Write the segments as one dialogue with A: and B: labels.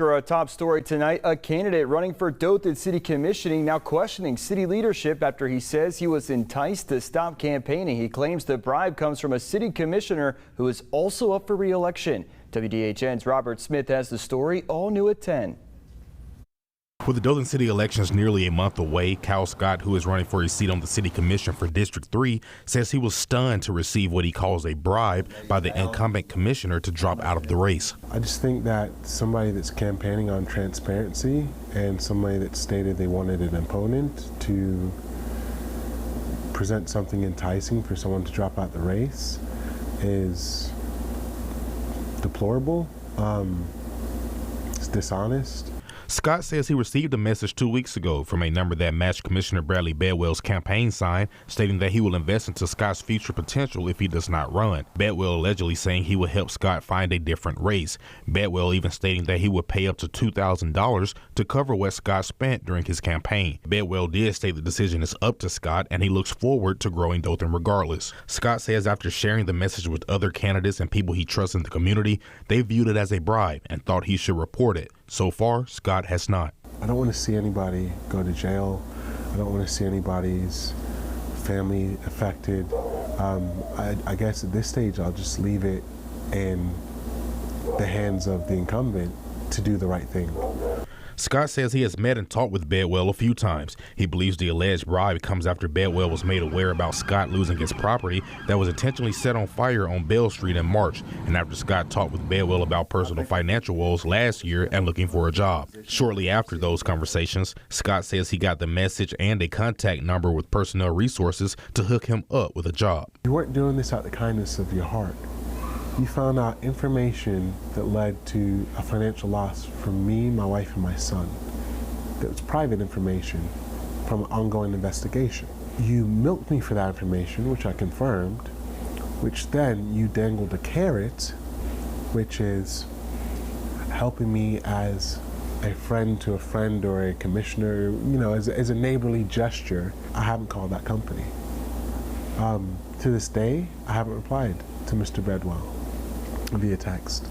A: Our top story tonight, a candidate running for Dothan City Commissioning now questioning city leadership after he says he was enticed to stop campaigning. He claims the bribe comes from a city commissioner who is also up for re-election. WDHN's Robert Smith has the story, all new at 10.
B: With the Dothan City elections nearly a month away, Kyle Scott, who is running for a seat on the City Commission for District 3, says he was stunned to receive what he calls a bribe by the incumbent commissioner to drop out of the race.
C: I just think that somebody that's campaigning on transparency and somebody that stated they wanted an opponent to present something enticing for someone to drop out the race is deplorable. It's dishonest.
B: Scott says he received a message 2 weeks ago from a number that matched Commissioner Bradley Bedwell's campaign sign, stating that he will invest into Scott's future potential if he does not run. Bedwell allegedly saying he would help Scott find a different race. Bedwell even stating that he would pay up to $2,000 to cover what Scott spent during his campaign. Bedwell did state the decision is up to Scott and he looks forward to growing Dothan regardless. Scott says after sharing the message with other candidates and people he trusts in the community, they viewed it as a bribe and thought he should report it. So far, Scott has not.
C: I don't want to see anybody go to jail. I don't want to see anybody's family affected. I guess at this stage, I'll just leave it in the hands of the incumbent to do the right thing.
B: Scott says he has met and talked with Bedwell a few times. He believes the alleged bribe comes after Bedwell was made aware about Scott losing his property that was intentionally set on fire on Bell Street in March, and after Scott talked with Bedwell about personal financial woes last year and looking for a job. Shortly after those conversations, Scott says he got the message and a contact number with personnel resources to hook him up with a job.
C: You weren't doing this out of the kindness of your heart. You found out information that led to a financial loss for me, my wife, and my son. That was private information from an ongoing investigation. You milked me for that information, which I confirmed, which then you dangled a carrot, which is helping me as a friend to a friend or a commissioner, as a neighborly gesture. I haven't called that company. To this day, I haven't replied to Mr. Bedwell via text.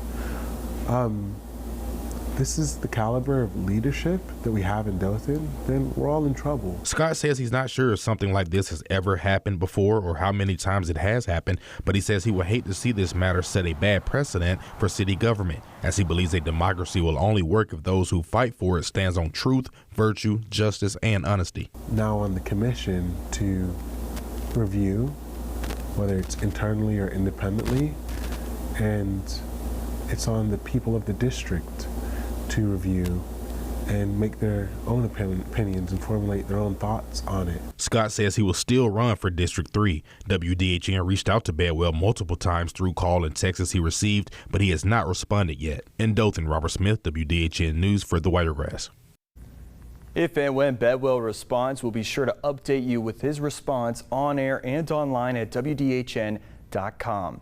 C: This is the caliber of leadership that we have in Dothan, then we're all in trouble.
B: Scott says he's not sure if something like this has ever happened before or how many times it has happened, but he says he would hate to see this matter set a bad precedent for city government, as he believes a democracy will only work if those who fight for it stands on truth, virtue, justice, and honesty.
C: Now on the commission to review, whether it's internally or independently, and it's on the people of the district to review and make their own opinions and formulate their own thoughts on it.
B: Scott says he will still run for District 3. WDHN reached out to Bedwell multiple times through call and texts he received, but he has not responded yet. In Dothan, Robert Smith, WDHN News for the Wiregrass.
A: If and when Bedwell responds, we'll be sure to update you with his response on air and online at WDHN.com.